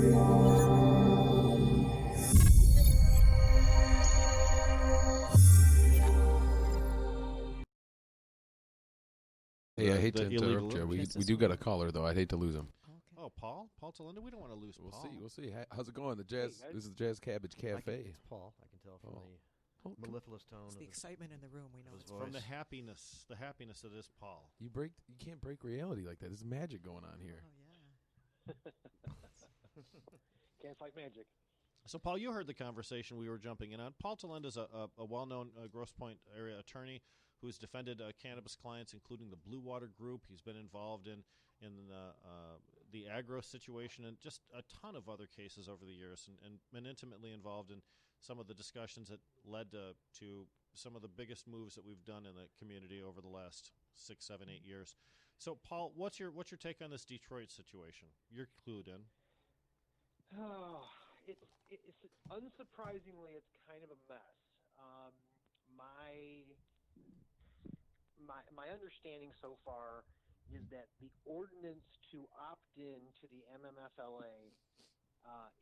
Hey, I hate to interrupt you. We do got a caller though. I'd hate to lose him. Okay. Oh, Paul Tylenda. We don't want to lose We'll Paul. We'll see. How's it going? This is the Jazz Cabbage Cafe. It's Paul. I can tell from the mellifluous tone. It's the excitement in the room. We know it's from the happiness that is Paul. You can't break reality like that. There's magic going on here. Oh yeah. Can't fight magic. So, Paul, you heard the conversation we were jumping in on. Paul Tylenda is a well-known Grosse Pointe area attorney who's defended cannabis clients, including the Blue Water Group. He's been involved in the agro situation and just a ton of other cases over the years, and been intimately involved in some of the discussions that led to some of the biggest moves that we've done in the community over the last 6, 7, 8 years. So, Paul, what's your take on this Detroit situation? You're clued in. Oh, it's unsurprisingly, it's kind of a mess. My understanding so far is that the ordinance to opt in to the MMFLA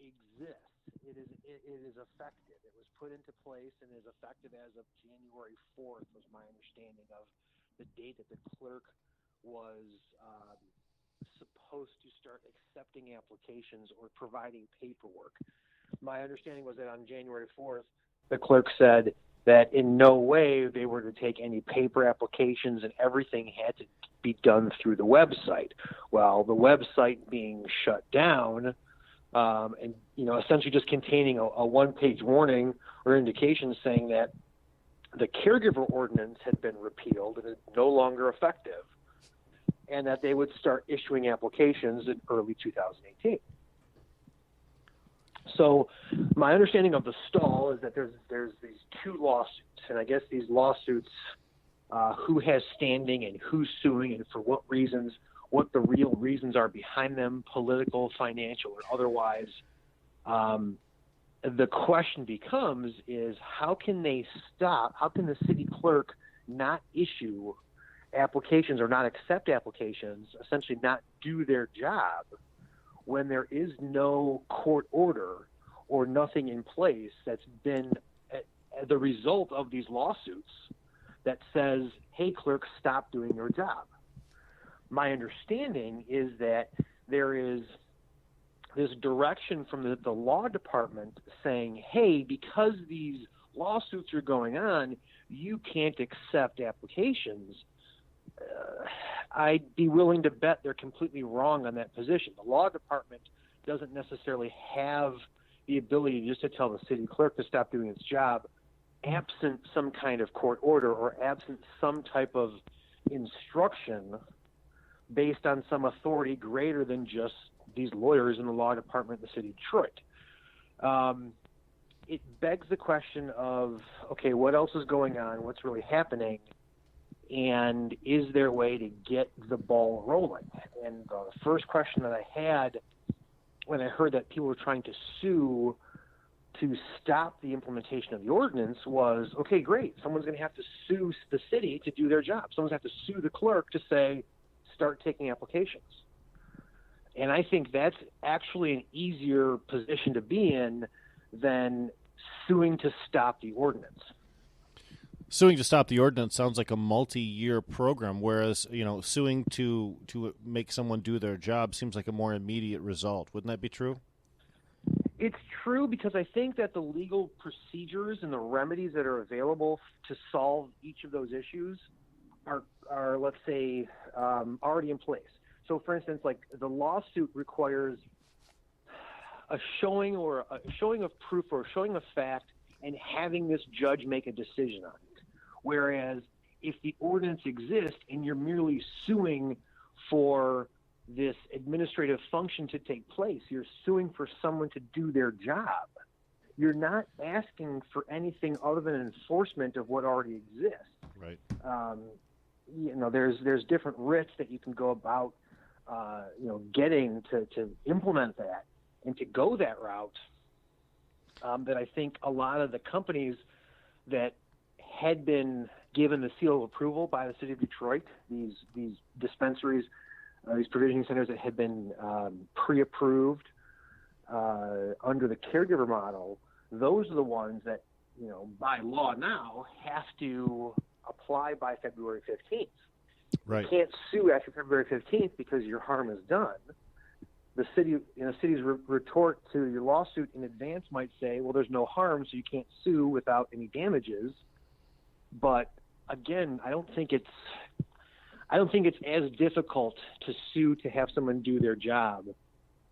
exists. It is effective. It was put into place and is effective as of January 4th, was my understanding of the date that the clerk was supposed to start accepting applications or providing paperwork. My understanding was that on January 4th, the clerk said that in no way they were to take any paper applications and everything had to be done through the website. Well, the website being shut down and essentially just containing a one-page warning or indication saying that the caregiver ordinance had been repealed and is no longer effective, and that they would start issuing applications in early 2018. So my understanding of the stall is that there's these two lawsuits, and I guess these lawsuits, who has standing and who's suing and for what reasons, what the real reasons are behind them, political, financial, or otherwise. The question becomes is how can the city clerk not issue applications or not accept applications, essentially not do their job, when there is no court order or nothing in place that's been the result of these lawsuits that says, hey, clerk, stop doing your job. My understanding is that there is this direction from the law department saying, hey, because these lawsuits are going on, you can't accept applications. I'd be willing to bet they're completely wrong on that position. The law department doesn't necessarily have the ability just to tell the city clerk to stop doing its job, absent some kind of court order or absent some type of instruction based on some authority greater than just these lawyers in the law department in the city of Detroit. It begs the question of, okay, what else is going on? What's really happening? And is there a way to get the ball rolling? And the first question that I had when I heard that people were trying to sue to stop the implementation of the ordinance was, okay, great. Someone's going to have to sue the city to do their job. Someone's going to have to sue the clerk to say, start taking applications. And I think that's actually an easier position to be in than suing to stop the ordinance. Suing to stop the ordinance sounds like a multi-year program, whereas suing to make someone do their job seems like a more immediate result. Wouldn't that be true? It's true because I think that the legal procedures and the remedies that are available to solve each of those issues are let's say, already in place. So, for instance, like the lawsuit requires a showing of proof or a showing of fact and having this judge make a decision on it. Whereas if the ordinance exists and you're merely suing for this administrative function to take place, you're suing for someone to do their job. You're not asking for anything other than enforcement of what already exists. Right. There's different writs that you can go about, getting to implement that and to go that route. That I think a lot of the companies that had been given the seal of approval by the city of Detroit, these dispensaries, these provisioning centers that had been pre-approved, under the caregiver model, those are the ones that, by law now have to apply by February 15th. Right. You can't sue after February 15th because your harm is done. The city's retort to your lawsuit in advance might say, well, there's no harm, so you can't sue without any damages. But again, I don't think it's as difficult to sue to have someone do their job,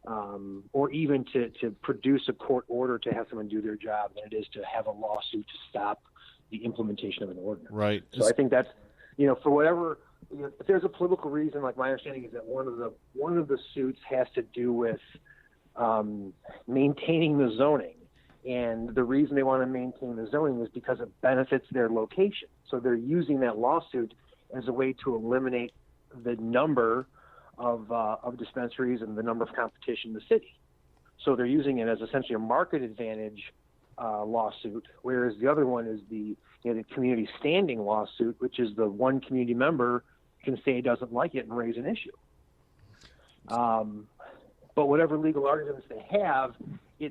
or even to produce a court order to have someone do their job than it is to have a lawsuit to stop the implementation of an ordinance. Right. So I think that's, for whatever, if there's a political reason, like my understanding is that one of the suits has to do with maintaining the zoning. And the reason they want to maintain the zoning is because it benefits their location. So they're using that lawsuit as a way to eliminate the number of dispensaries and the number of competition in the city. So they're using it as essentially a market advantage lawsuit, whereas the other one is the community standing lawsuit, which is the one community member can say he doesn't like it and raise an issue. But whatever legal arguments they have, I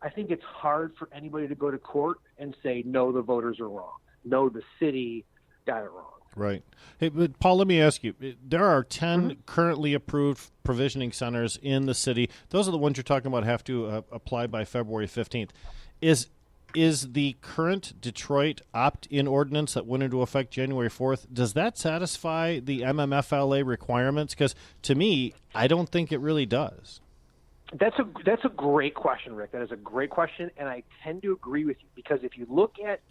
think it's hard for anybody to go to court and say, no, the voters are wrong. No, the city got it wrong. Right. Hey, but Paul, let me ask you. There are 10 currently approved provisioning centers in the city. Those are the ones you're talking about have to apply by February 15th. Is the current Detroit opt-in ordinance that went into effect January 4th, does that satisfy the MMFLA requirements? Because to me, I don't think it really does. That's a great question, Rick. That is a great question, and I tend to agree with you because if you look at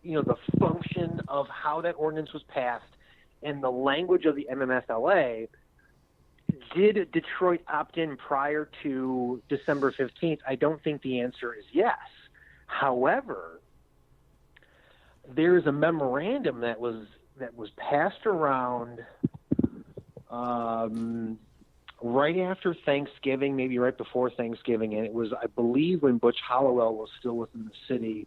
the function of how that ordinance was passed and the language of the MMFLA, did Detroit opt in prior to December 15th? I don't think the answer is yes. However, there is a memorandum that was passed around right after Thanksgiving, maybe right before Thanksgiving, and it was, I believe, when Butch Hallowell was still within the city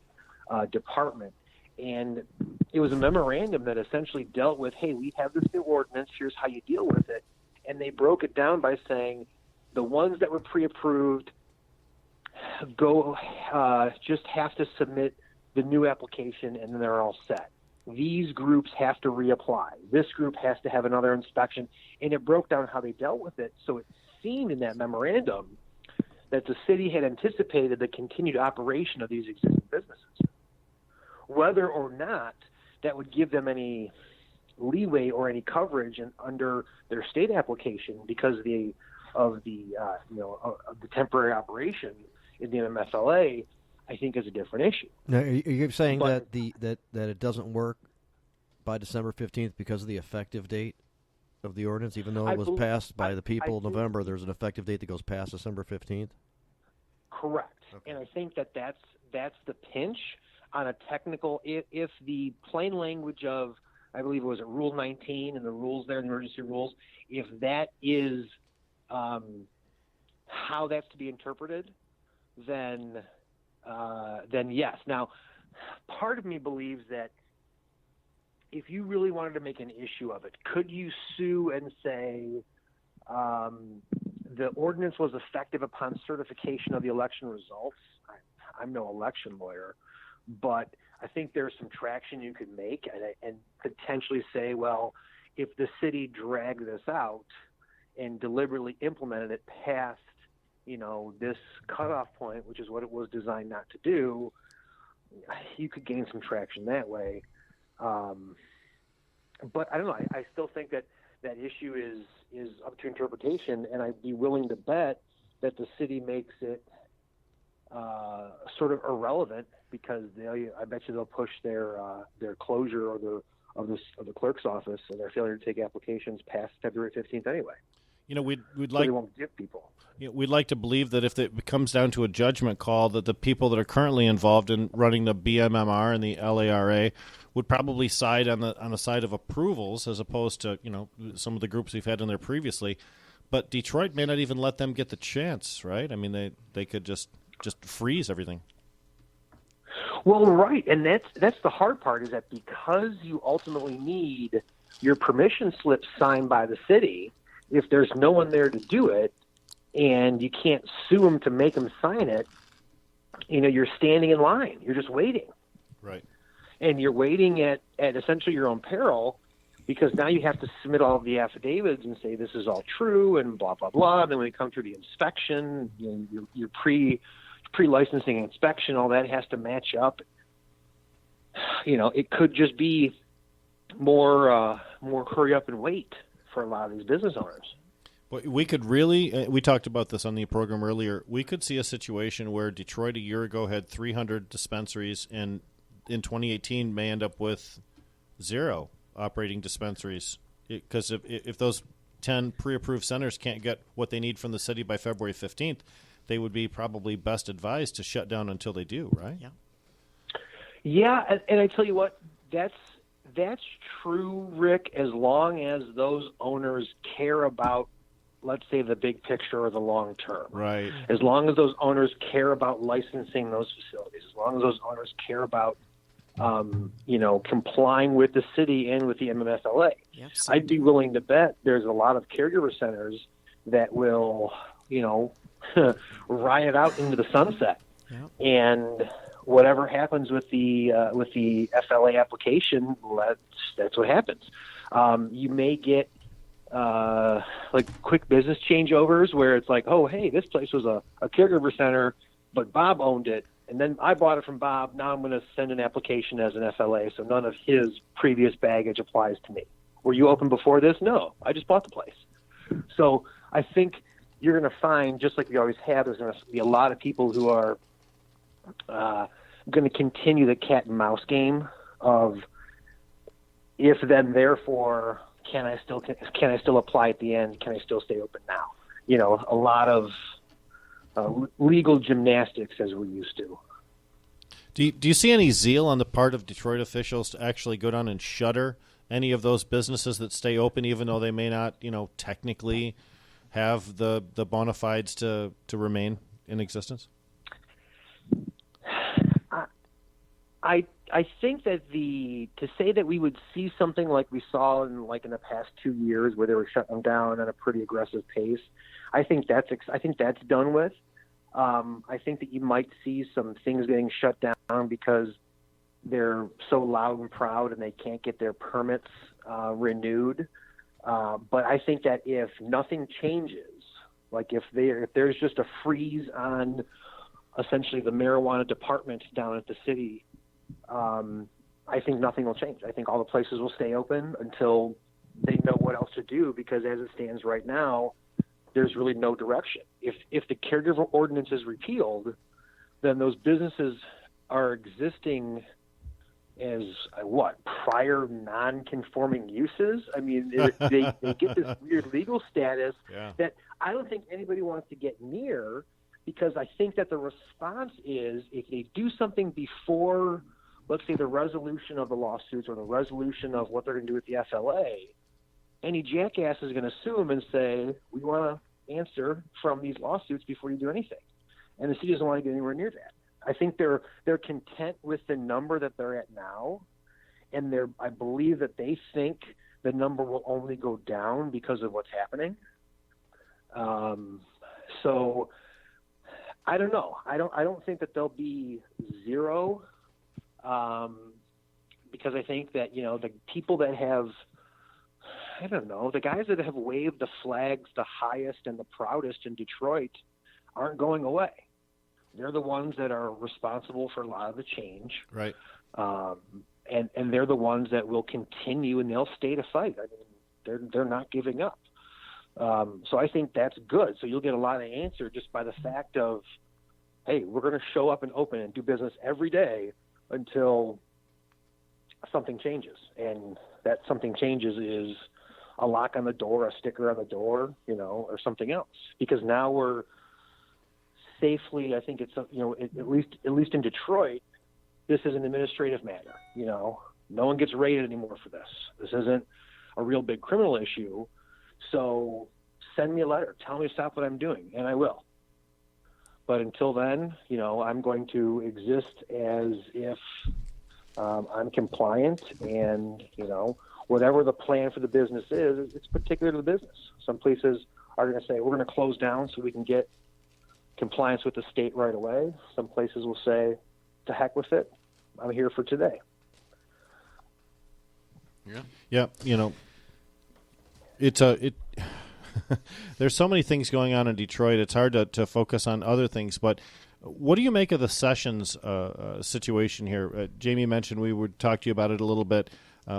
department. And it was a memorandum that essentially dealt with, hey, we have this new ordinance, here's how you deal with it. And they broke it down by saying the ones that were pre-approved just have to submit the new application and then they're all set. These groups have to reapply. This group has to have another inspection. And it broke down how they dealt with it. So it seemed in that memorandum that the city had anticipated the continued operation of these existing businesses. Whether or not that would give them any leeway or any coverage under their state application because of the temporary operation in the MMFLA, I think is a different issue. Now, are you saying that it doesn't work by December 15th because of the effective date of the ordinance, even though it was passed by the people in November? There's an effective date that goes past December 15th. Correct, okay. And I think that's the pinch on a technical. If the plain language of, I believe it was Rule 19 and the rules there, the emergency rules, if that is how that's to be interpreted, then yes. Now, part of me believes that if you really wanted to make an issue of it, could you sue and say the ordinance was effective upon certification of the election results? I'm no election lawyer, but I think there's some traction you could make and potentially say, well, if the city dragged this out and deliberately implemented it past this cutoff point, which is what it was designed not to do, you could gain some traction that way. But I don't know. I still think that issue is up to interpretation, and I'd be willing to bet that the city makes it sort of irrelevant because I bet you they'll push their closure of the clerk's office and their failure to take applications past February 15th anyway. We'd so like they won't give people. We'd like to believe that if it comes down to a judgment call, that the people that are currently involved in running the BMMR and the LARA would probably side on the side of approvals as opposed to some of the groups we've had in there previously. But Detroit may not even let them get the chance, right? I mean, they could just freeze everything. Well, right, and that's the hard part is that because you ultimately need your permission slip signed by the city, if there's no one there to do it, and you can't sue them to make them sign it, you're standing in line. You're just waiting. Right. And you're waiting at essentially your own peril, because now you have to submit all of the affidavits and say this is all true and blah, blah, blah. And then when you come through the inspection, your pre-licensing inspection, all that has to match up. It could just be more hurry up and wait for a lot of these business owners. But we could really, we talked about this on the program earlier, we could see a situation where Detroit a year ago had 300 dispensaries, and in 2018 may end up with 0 operating dispensaries, because if those 10 pre-approved centers can't get what they need from the city by February 15th, they would be probably best advised to shut down until they do, right? Yeah, and I tell you what, that's true, Rick, as long as those owners care about, let's say, the big picture or the long term. Right. As long as those owners care about licensing those facilities, as long as those owners care about complying with the city and with the MMFLA. Yep. I'd be willing to bet there's a lot of caregiver centers that will, riot out into the sunset. Yep. And whatever happens with the FLA application, that's what happens. You may get like quick business changeovers where it's like, oh, hey, this place was a caregiver center, but Bob owned it. And then I bought it from Bob. Now I'm going to send an application as an FLA, so none of his previous baggage applies to me. Were you open before this? No, I just bought the place. So I think you're going to find, just like we always have, there's going to be a lot of people who are going to continue the cat and mouse game of if, then, therefore, can I still apply at the end? Can I still stay open now? A lot of legal gymnastics as we used to. Do you see any zeal on the part of Detroit officials to actually go down and shutter any of those businesses that stay open, even though they may not, technically have the bona fides to remain in existence? I think that to say that we would see something like we saw in the past 2 years where they were shutting them down at a pretty aggressive pace, I think that's done with. I think that you might see some things getting shut down because they're so loud and proud and they can't get their permits renewed. But I think that if nothing changes, like if there's just a freeze on essentially the marijuana department down at the city, I think nothing will change. I think all the places will stay open until they know what else to do, because as it stands right now, there's really no direction. If the caregiver ordinance is repealed, then those businesses are existing as prior non-conforming uses. I mean, they get this weird legal status that I don't think anybody wants to get near, because I think that the response is if they do something before, let's say, the resolution of the lawsuits or the resolution of what they're going to do with the FLA, any jackass is going to sue them and say, we want to answer from these lawsuits before you do anything. And the city doesn't want to get anywhere near that. I think they're content with the number that they're at now, and I believe that they think the number will only go down because of what's happening. So I don't know. I don't think that there'll be 0, because I think that the people that have, I don't know, the guys that have waved the flags the highest and the proudest in Detroit aren't going away. They're the ones that are responsible for a lot of the change. Right. And they're the ones that will continue, and they'll stay to fight. I mean, they're not giving up. So I think that's good. So you'll get a lot of answer just by the fact of, hey, we're going to show up and open and do business every day until something changes. And that something changes is a lock on the door, a sticker on the door, or something else. Because now we're safely, I think it's, at least in Detroit, this is an administrative matter. No one gets raided anymore for this. This isn't a real big criminal issue. So send me a letter. Tell me to stop what I'm doing, and I will. But until then, I'm going to exist as if I'm compliant, and, whatever the plan for the business is, it's particular to the business. Some places are going to say, we're going to close down so we can get compliance with the state right away. Some places will say, to heck with it. I'm here for today. Yeah. There's so many things going on in Detroit. It's hard to focus on other things. But what do you make of the Sessions situation here? Jamie mentioned we would talk to you about it a little bit.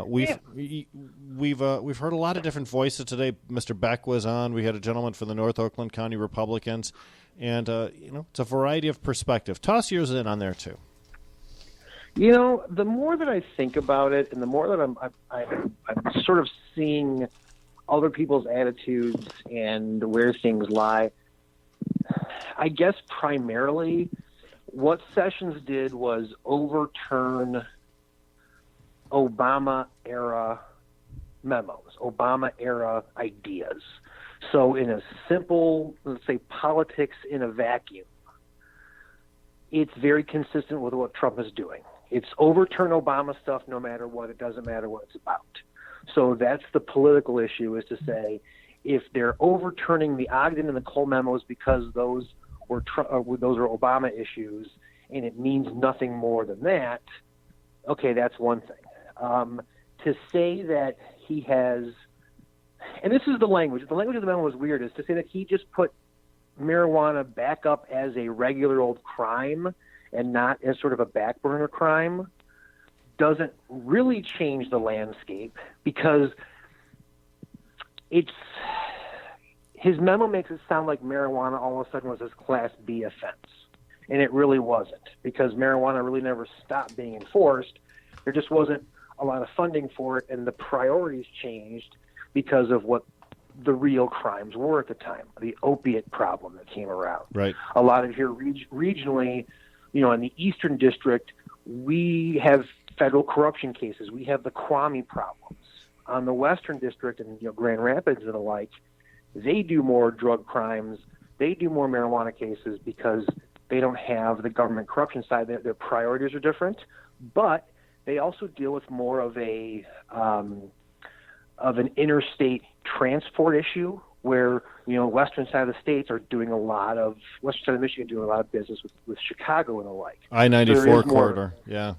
We've heard a lot of different voices today. Mr. Beck was on. We had a gentleman from the North Oakland County Republicans, and it's a variety of perspective. Toss yours in on there too. The more that I think about it, and the more that I'm sort of seeing other people's attitudes and where things lie, I guess primarily what Sessions did was overturn Obama-era memos, Obama-era ideas. So in a simple, let's say, politics in a vacuum, it's very consistent with what Trump is doing. It's overturn Obama stuff no matter what. It doesn't matter what it's about. So that's the political issue, is to say, if they're overturning the Ogden and the Cole memos because those are Obama issues and it means nothing more than that, okay, that's one thing. To say that he has, and this is the language of the memo was weird, is to say that he just put marijuana back up as a regular old crime and not as sort of a back burner crime doesn't really change the landscape, because his memo makes it sound like marijuana all of a sudden was this Class B offense, and it really wasn't, because marijuana really never stopped being enforced. There just wasn't a lot of funding for it, and the priorities changed because of what the real crimes were at the time, the opiate problem that came around. Right. A lot of here regionally, in the Eastern District, we have federal corruption cases. We have the Kwame problems. On the Western District and Grand Rapids and the like, they do more drug crimes. They do more marijuana cases because they don't have the government corruption side. Their priorities are different, but they also deal with more of an interstate transport issue, where western side of the states are doing western side of Michigan doing a lot of business with Chicago and the like. I-94 corridor, yeah.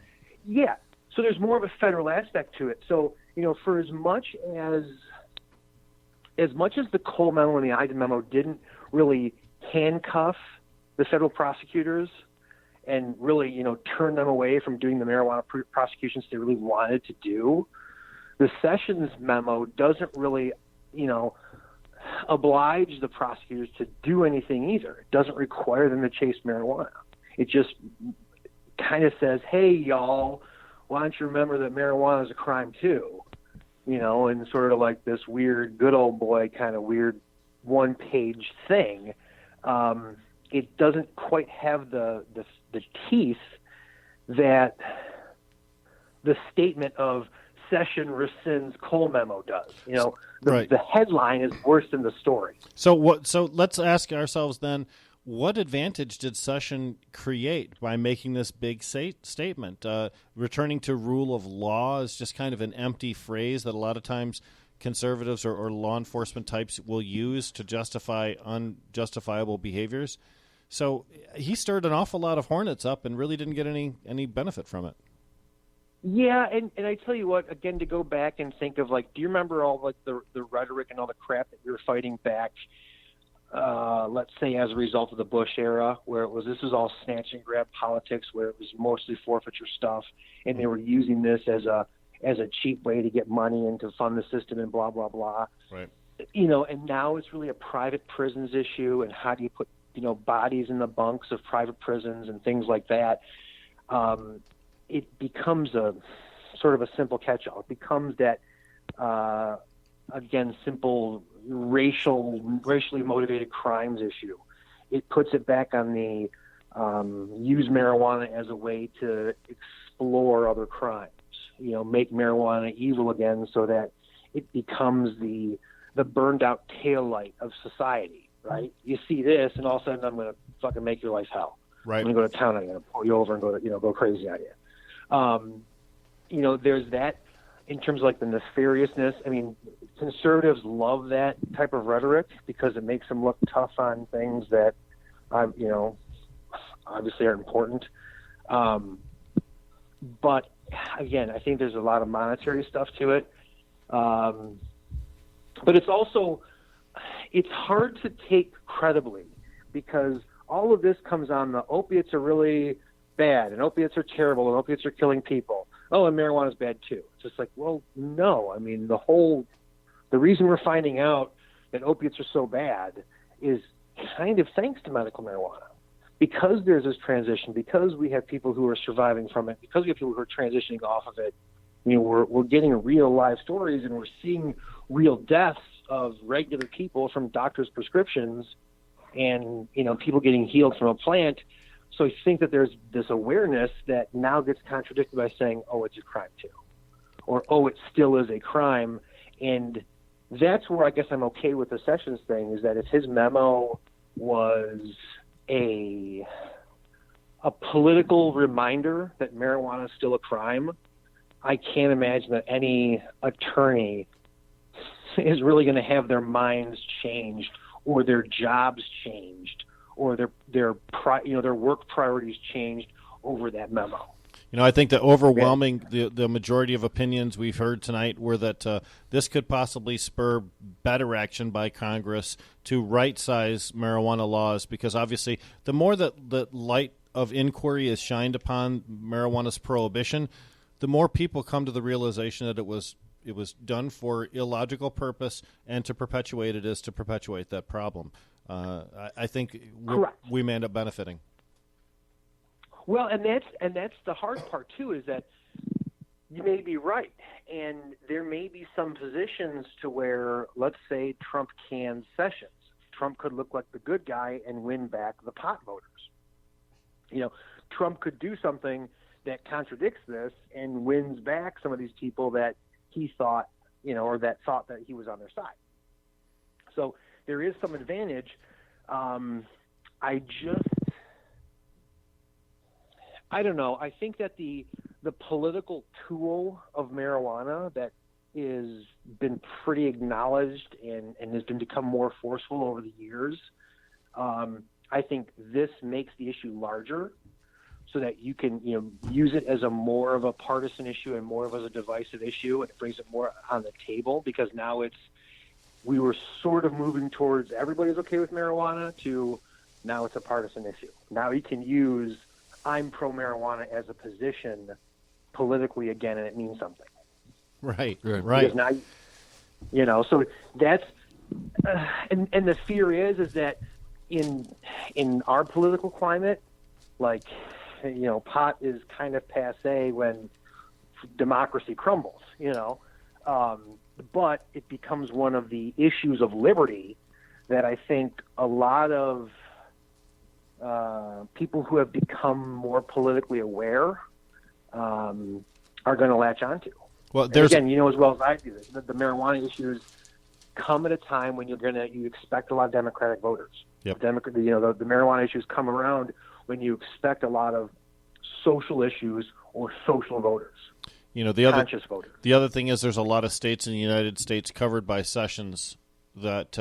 Yeah. So there's more of a federal aspect to it. So, for as much as the Cole memo and the Ogden memo didn't really handcuff the federal prosecutors and really, turn them away from doing the marijuana prosecutions they really wanted to do, the Sessions memo doesn't really, oblige the prosecutors to do anything either. It doesn't require them to chase marijuana. It just kind of says, hey, y'all, why don't you remember that marijuana is a crime too? And sort of like this weird, good old boy kind of weird one-page thing. It doesn't quite have the teeth that the statement of Session rescinds Cole memo does. Right. The headline is worse than the story. So let's ask ourselves then, what advantage did Session create by making this big statement? Returning to rule of law is just kind of an empty phrase that a lot of times conservatives or law enforcement types will use to justify unjustifiable behaviors. So he stirred an awful lot of hornets up and really didn't get any benefit from it. Yeah, and I tell you what, again, to go back and think of, do you remember all the rhetoric and all the crap that we were fighting back, let's say as a result of the Bush era, where this was all snatch and grab politics, where it was mostly forfeiture stuff, and they were using this as a cheap way to get money and to fund the system and blah, blah, blah. Right. And now it's really a private prisons issue, and how do you put, bodies in the bunks of private prisons and things like that. It becomes a sort of a simple catch-all. It becomes that, again, simple racially motivated crimes issue. It puts it back on the use marijuana as a way to explore other crimes. Make marijuana evil again, so that it becomes the burned-out taillight of society. Right? You see this, and all of a sudden, I'm going to fucking make your life hell. Right. I'm going to go to town. I'm going to pull you over and go crazy on you. There's that in terms of like the nefariousness. I mean, conservatives love that type of rhetoric because it makes them look tough on things that, obviously are important. But again, I think there's a lot of monetary stuff to it. But it's hard to take credibly because all of this comes on the opiates are really bad and opiates are terrible and opiates are killing people. Oh, and marijuana is bad too. It's just like, well, no. I mean, the reason we're finding out that opiates are so bad is kind of thanks to medical marijuana. Because there's this transition, because we have people who are surviving from it, because we have people who are transitioning off of it, we're getting real live stories and we're seeing real deaths of regular people from doctors' prescriptions and, people getting healed from a plant. So I think that there's this awareness that now gets contradicted by saying, oh, it's a crime too. Or, oh, it still is a crime. And that's where I guess I'm okay with the Sessions thing, is that if his memo was a political reminder that marijuana is still a crime, I can't imagine that any attorney is really going to have their minds changed or their jobs changed or their work priorities changed over that memo. I think the overwhelming, the majority of opinions we've heard tonight were that this could possibly spur better action by Congress to right-size marijuana laws, because obviously the more that the light of inquiry is shined upon marijuana's prohibition, the more people come to the realization that it was done for illogical purpose, and to perpetuate it is to perpetuate that problem. I think we may end up benefiting. Well, and that's the hard part too, is that you may be right, and there may be some positions to where, let's say, Trump cans Sessions. Trump could look like the good guy and win back the pot voters. Trump could do something that contradicts this and wins back some of these people that he thought, or that thought that he was on their side. So there is some advantage. I don't know. I think that the political tool of marijuana that is been pretty acknowledged and has become more forceful over the years, I think this makes the issue larger so that you can use it as more of a partisan issue and more of as a divisive issue, and it brings it more on the table, because now we were sort of moving towards everybody's okay with marijuana to now it's a partisan issue. Now you can use I'm pro-marijuana as a position politically again, and it means something. Right. Because now, so that's, and the fear is that in our political climate, like, pot is kind of passé when democracy crumbles, but it becomes one of the issues of liberty that I think a lot of people who have become more politically aware are going to latch onto. Well, again, as well as I do this, the marijuana issues come at a time when you expect a lot of Democratic voters. Yep. The marijuana issues come around when you expect a lot of social issues or social voters. Conscious voters. The other thing is there's a lot of states in the United States covered by Sessions that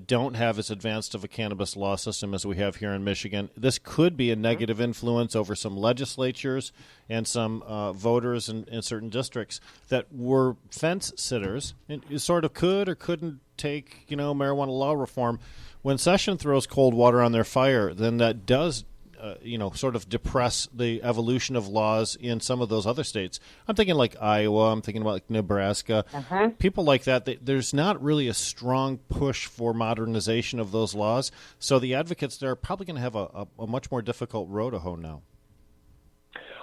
don't have as advanced of a cannabis law system as we have here in Michigan. This could be a negative influence over some legislatures and some voters in certain districts that were fence sitters and sort of could or couldn't take, marijuana law reform. When Sessions throws cold water on their fire, then that does sort of depress the evolution of laws in some of those other states. I'm thinking like Iowa. I'm thinking about like Nebraska. People like that. There's not really a strong push for modernization of those laws. So the advocates there are probably going to have a much more difficult road to hoe now.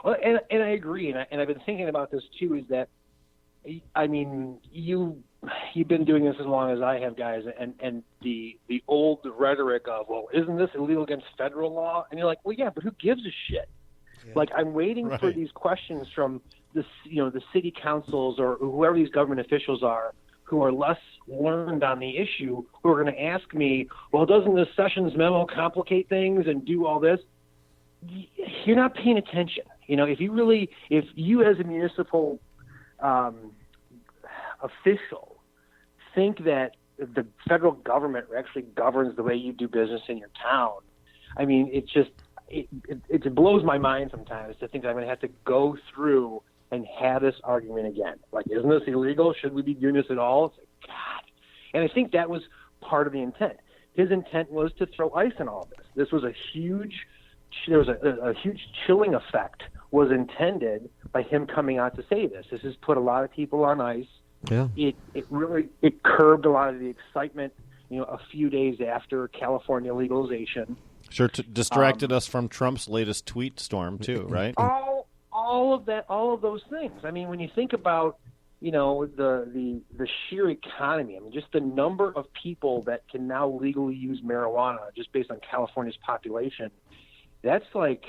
Well, and I agree. And I've been thinking about this too, is that, I mean, you've been doing this as long as I have, guys, and the old rhetoric of, well, isn't this illegal against federal law? And you're like, well, yeah, but who gives a shit? Yeah. Like, I'm waiting for these questions from the city councils or whoever these government officials are who are less learned on the issue, who are going to ask me, well, doesn't the Sessions memo complicate things and do all this? You're not paying attention. If you as a municipal official think that the federal government actually governs the way you do business in your town. I mean, it blows my mind sometimes to think that I'm going to have to go through and have this argument again. Like, isn't this illegal? Should we be doing this at all? It's like, God. And I think that was part of the intent. His intent was to throw ice in all of this. This was a huge chilling effect was intended by him coming out to say this. This has put a lot of people on ice. Yeah. It curbed a lot of the excitement, a few days after California legalization. Sure, distracted us from Trump's latest tweet storm too, right? All of those things. I mean, when you think about, the sheer economy. I mean, just the number of people that can now legally use marijuana just based on California's population. That's like,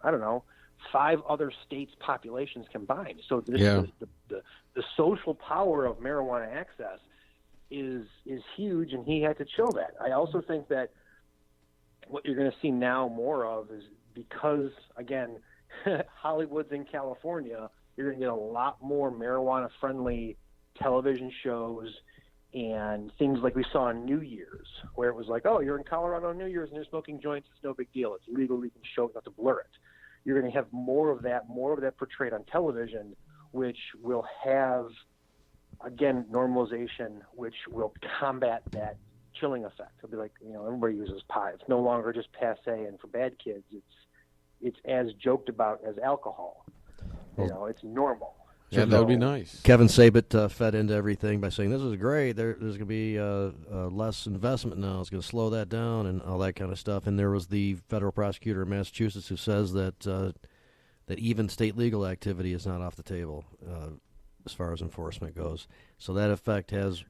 I don't know, 5 other states' populations combined. So the social power of marijuana access is huge, and he had to chill that. I also think that what you're going to see now more of is because, again, Hollywood's in California, you're going to get a lot more marijuana-friendly television shows and things like we saw on New Year's, where it was like, oh, you're in Colorado on New Year's and you're smoking joints, it's no big deal. It's legal, you can show it, not to blur it. You're going to have more of that portrayed on television, which will have, again, normalization, which will combat that chilling effect. It'll be like, everybody uses pot. It's no longer just passé, and for bad kids, it's as joked about as alcohol. It's normal. Yeah, that would be nice. Kevin Sabet fed into everything by saying, this is great. There's going to be less investment now. It's going to slow that down and all that kind of stuff. And there was the federal prosecutor in Massachusetts who says that even state legal activity is not off the table as far as enforcement goes. So that effect has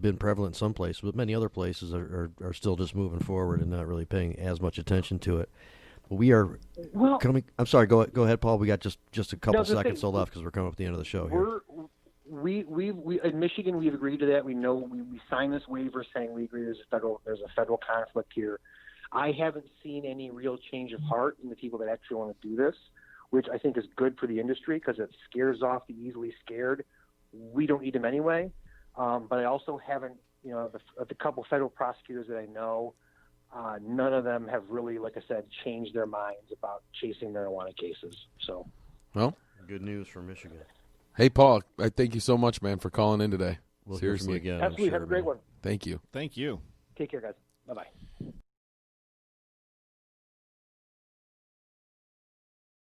been prevalent in some places, but many other places are still just moving forward and not really paying as much attention to it. We are coming. I'm sorry. Go ahead, Paul. We got just a couple seconds left because we're coming up at the end of the show here. We in Michigan, we've agreed to that. We know we signed this waiver saying we agree there's a federal conflict here. I haven't seen any real change of heart in the people that actually want to do this, which I think is good for the industry because it scares off the easily scared. We don't need them anyway. But I also haven't, the couple federal prosecutors that I know. None of them have really, like I said, changed their minds about chasing marijuana cases. So, well, good news from Michigan. Hey, Paul, I thank you so much, man, for calling in today. We'll Seriously, hear from you again. Absolutely, have a great one. Thank you. Thank you. Take care, guys. Bye-bye.